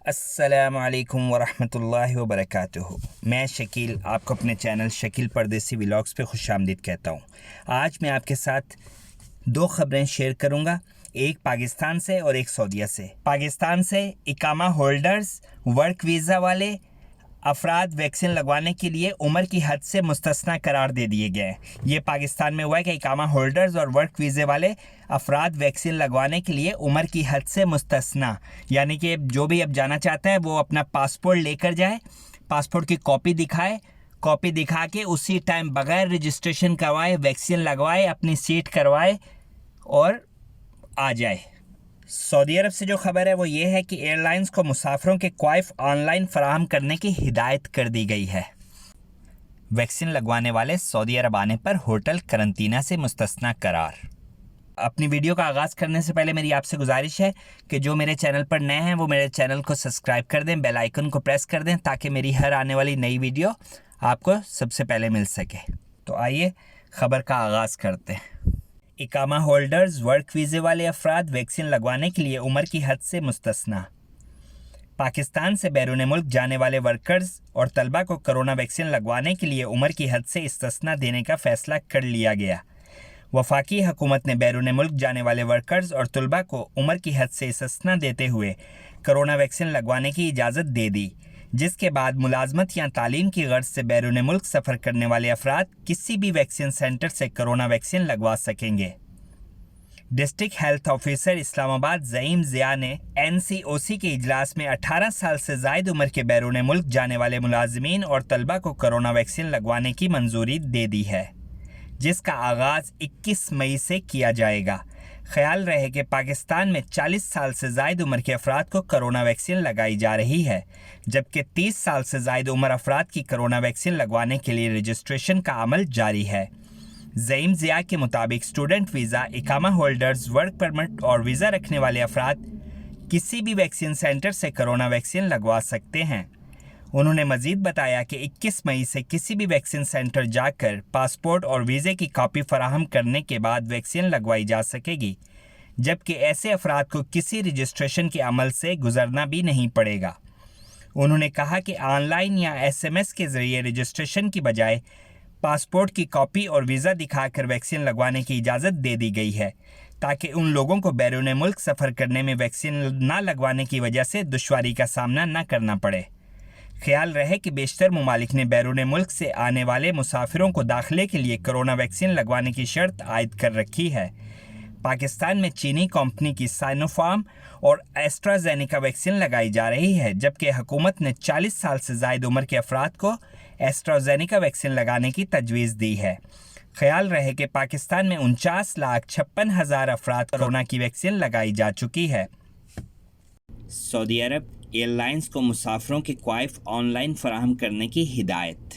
السلام علیکم ورحمۃ اللہ وبرکاتہ۔ میں شکیل آپ کو اپنے چینل شکیل پردیسی ولاگز پہ خوش آمدید کہتا ہوں۔ آج میں آپ کے ساتھ دو خبریں شیئر کروں گا، ایک پاکستان سے اور ایک سعودیہ سے۔ پاکستان سے اقامہ ہولڈرز، ورک ویزا والے افراد ویکسین لگوانے کے لیے عمر کی حد سے مستثنی قرار دے دیے گئے ہیں۔ یہ پاکستان میں ہوا ہے کہ اقامہ ہولڈرز اور ورک ویزے والے افراد ویکسین لگوانے کے لیے عمر کی حد سے مستثنی، یعنی کہ جو بھی اب جانا چاہتا ہے وہ اپنا پاسپورٹ لے کر جائے، پاسپورٹ کی کاپی دکھائے، کاپی دکھا کے اسی ٹائم بغیر رجسٹریشن کروائے ویکسین لگوائے، اپنی سیٹ کروائے اور آ جائے۔ سعودی عرب سے جو خبر ہے وہ یہ ہے کہ ایئر لائنز کو مسافروں کے کوائف آن لائن فراہم کرنے کی ہدایت کر دی گئی ہے۔ ویکسین لگوانے والے سعودی عرب آنے پر ہوٹل قرنطینہ سے مستثنی قرار۔ اپنی ویڈیو کا آغاز کرنے سے پہلے میری آپ سے گزارش ہے کہ جو میرے چینل پر نئے ہیں وہ میرے چینل کو سبسکرائب کر دیں، بیل آئیکن کو پریس کر دیں تاکہ میری ہر آنے والی نئی ویڈیو آپ کو سب سے پہلے مل سکے۔ تو آئیے خبر کا آغاز کرتے ہیں۔ اقامہ ہولڈرز، ورک ویزے والے افراد ویکسین لگوانے کے لیے عمر کی حد سے مستثنی۔ پاکستان سے بیرون ملک جانے والے ورکرز اور طلبہ کو کرونا ویکسین لگوانے کے لیے عمر کی حد سے استثناء دینے کا فیصلہ کر لیا گیا۔ وفاقی حکومت نے بیرون ملک جانے والے ورکرز اور طلبہ کو عمر کی حد سے استثناء دیتے ہوئے کرونا ویکسین لگوانے کی اجازت دے دی، جس کے بعد ملازمت یا تعلیم کی غرض سے بیرون ملک سفر کرنے والے افراد کسی بھی ویکسین سینٹر سے کرونا ویکسین لگوا سکیں گے۔ ڈسٹرکٹ ہیلتھ آفیسر اسلام آباد زعیم ضیاء نے NCOC کے اجلاس میں 18 سال سے زائد عمر کے بیرون ملک جانے والے ملازمین اور طلبہ کو کرونا ویکسین لگوانے کی منظوری دے دی ہے، جس کا آغاز 21 مئی سے کیا جائے گا۔ خیال رہے کہ پاکستان میں 40 سال سے زائد عمر کے افراد کو کرونا ویکسین لگائی جا رہی ہے، جبکہ 30 سال سے زائد عمر افراد کی کرونا ویکسین لگوانے کے لیے رجسٹریشن کا عمل جاری ہے۔ زعیم ضیاء کے مطابق اسٹوڈنٹ ویزا، اقامہ ہولڈرز، ورک پرمٹ اور ویزا رکھنے والے افراد کسی بھی ویکسین سینٹر سے کرونا ویکسین لگوا سکتے ہیں۔ انہوں نے مزید بتایا کہ 21 مئی سے کسی بھی ویکسین سینٹر جا کر پاسپورٹ اور ویزے کی کاپی فراہم کرنے کے بعد ویکسین لگوائی جا سکے گی، جبکہ ایسے افراد کو کسی رجسٹریشن کے عمل سے گزرنا بھی نہیں پڑے گا۔ انہوں نے کہا کہ آن لائن یا SMS کے ذریعے رجسٹریشن کی بجائے پاسپورٹ کی کاپی اور ویزا دکھا کر ویکسین لگوانے کی اجازت دے دی گئی ہے، تاکہ ان لوگوں کو بیرون ملک سفر کرنے میں ویکسین نہ لگوانے کی وجہ سے دشواری کا سامنا نہ کرنا پڑے۔ خیال رہے کہ بیشتر ممالک نے بیرون ملک سے آنے والے مسافروں کو داخلے کے لیے کرونا ویکسین لگوانے کی شرط عائد کر رکھی ہے۔ پاکستان میں چینی کمپنی کی سائنوفارم اور ایسٹرازینیکا ویکسین لگائی جا رہی ہے، جبکہ حکومت نے 40 سال سے زائد عمر کے افراد کو ایسٹرازینیکا ویکسین لگانے کی تجویز دی ہے۔ خیال رہے کہ پاکستان میں 49,56,000 افراد کورونا کی ویکسین لگائی جا چکی ہے۔ سعودی عرب ایئر لائنز کو مسافروں کے کوائف آن لائن فراہم کرنے کی ہدایت۔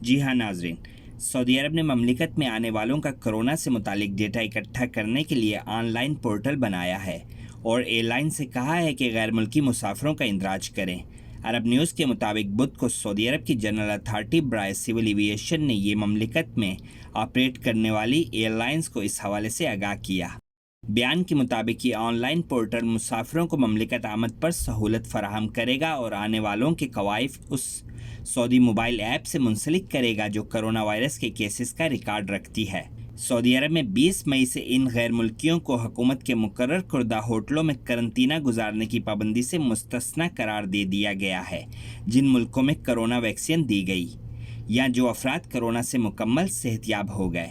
جی ہاں ناظرین، سعودی عرب نے مملکت میں آنے والوں کا کرونا سے متعلق ڈیٹا اکٹھا کرنے کے لیے آن لائن پورٹل بنایا ہے اور ایئر لائن سے کہا ہے کہ غیر ملکی مسافروں کا اندراج کریں۔ عرب نیوز کے مطابق بدھ کو سعودی عرب کی جنرل اتھارٹی برائے سول ایویشن نے یہ مملکت میں آپریٹ کرنے والی ایئر لائنز کو اس حوالے سے آگاہ کیا۔ بیان کے مطابق یہ آن لائن پورٹل مسافروں کو مملکت آمد پر سہولت فراہم کرے گا اور آنے والوں کے کوائف اس سعودی موبائل ایپ سے منسلک کرے گا جو کرونا وائرس کے کیسز کا ریکارڈ رکھتی ہے۔ سعودی عرب میں 20 مئی سے ان غیر ملکیوں کو حکومت کے مقرر کردہ ہوٹلوں میں قرنطینہ گزارنے کی پابندی سے مستثنی قرار دے دیا گیا ہے، جن ملکوں میں کرونا ویکسین دی گئی یا جو افراد کرونا سے مکمل صحت یاب ہو گئے۔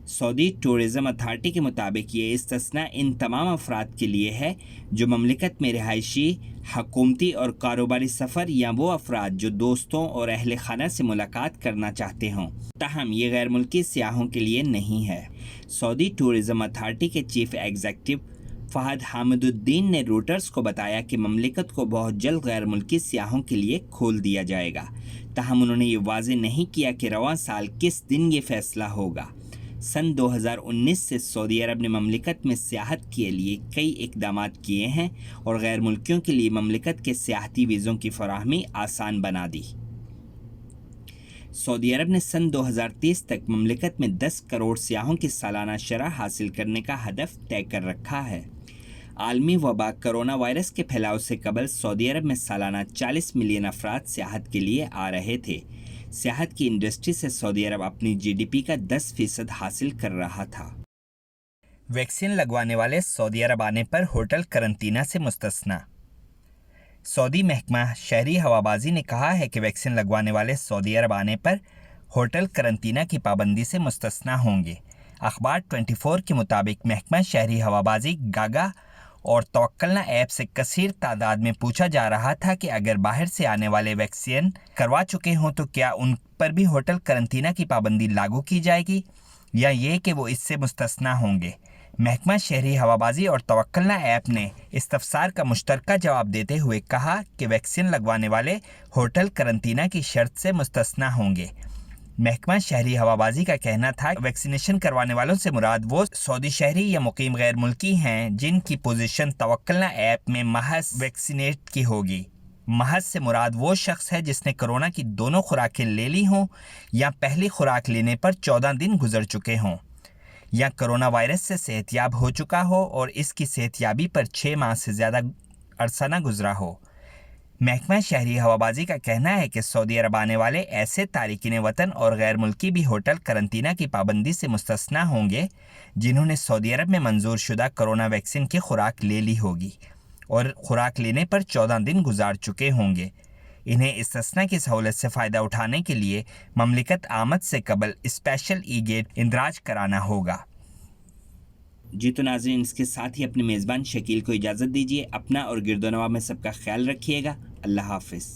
سعودی ٹورزم اتھارٹی کے مطابق یہ استثناء ان تمام افراد کے لیے ہے جو مملکت میں رہائشی، حکومتی اور کاروباری سفر یا وہ افراد جو دوستوں اور اہل خانہ سے ملاقات کرنا چاہتے ہوں، تاہم یہ غیر ملکی سیاحوں کے لیے نہیں ہے۔ سعودی ٹورزم اتھارٹی کے چیف ایگزیکٹو فہد حامد الدین نے روٹرز کو بتایا کہ مملکت کو بہت جلد غیر ملکی سیاحوں کے لیے کھول دیا جائے گا، تاہم انہوں نے یہ واضح نہیں کیا کہ رواں سال کس دن یہ فیصلہ ہوگا۔ سن 2019 سے سعودی عرب نے مملکت میں سیاحت کے لیے کئی اقدامات کیے ہیں اور غیر ملکیوں کے لیے مملکت کے سیاحتی ویزوں کی فراہمی آسان بنا دی۔ سعودی عرب نے سن 2030 تک مملکت میں 10 کروڑ سیاحوں کی سالانہ شرح حاصل کرنے کا ہدف طے کر رکھا ہے۔ عالمی وبا کرونا وائرس کے پھیلاؤ سے قبل سعودی عرب میں سالانہ 40 ملین افراد سیاحت کے لیے آ رہے تھے۔ سیاحت کی انڈسٹری سے سعودی عرب اپنی جی ڈی پی کا 10% حاصل کر رہا تھا۔ ویکسین لگوانے والے سعودی عرب آنے پر ہوٹل قرنطینہ سے مستثنی۔ سعودی محکمہ شہری ہوابازی نے کہا ہے کہ ویکسین لگوانے والے سعودی عرب آنے پر ہوٹل قرنطینہ کی پابندی سے مستثنی ہوں گے۔ اخبار 24 کے مطابق محکمہ شہری ہوابازی گاگا اور توکلنا ایپ سے کثیر تعداد میں پوچھا جا رہا تھا کہ اگر باہر سے آنے والے ویکسین کروا چکے ہوں تو کیا ان پر بھی ہوٹل قرنطینہ کی پابندی لاگو کی جائے گی یا یہ کہ وہ اس سے مستثنی ہوں گے۔ محکمہ شہری ہوابازی اور توکلنا ایپ نے استفسار کا مشترکہ جواب دیتے ہوئے کہا کہ ویکسین لگوانے والے ہوٹل قرنطینہ کی شرط سے مستثنی ہوں گے۔ محکمہ شہری ہوابازی کا کہنا تھا کہ ویکسینیشن کروانے والوں سے مراد وہ سعودی شہری یا مقیم غیر ملکی ہیں جن کی پوزیشن توکلنا ایپ میں محض ویکسینیٹ کی ہوگی۔ محض سے مراد وہ شخص ہے جس نے کرونا کی دونوں خوراکیں لے لی ہوں یا پہلی خوراک لینے پر 14 دن گزر چکے ہوں یا کرونا وائرس سے صحت یاب ہو چکا ہو اور اس کی صحت یابی پر 6 ماہ سے زیادہ عرصہ نہ گزرا ہو۔ محکمہ شہری ہوابازی کا کہنا ہے کہ سعودی عرب آنے والے ایسے تارکین وطن اور غیر ملکی بھی ہوٹل قرنطینہ کی پابندی سے مستثنی ہوں گے جنہوں نے سعودی عرب میں منظور شدہ کرونا ویکسین کی خوراک لے لی ہوگی اور خوراک لینے پر 14 دن گزار چکے ہوں گے۔ انہیں استثناء کی سہولت سے فائدہ اٹھانے کے لیے مملکت آمد سے قبل اسپیشل ای گیٹ اندراج کرانا ہوگا۔ جی تو ناظرین، اس کے ساتھ ہی اپنے میزبان شکیل کو اجازت دیجیے۔ اپنا اور گرد و نواح میں سب کا خیال رکھیے گا۔ اللہ حافظ۔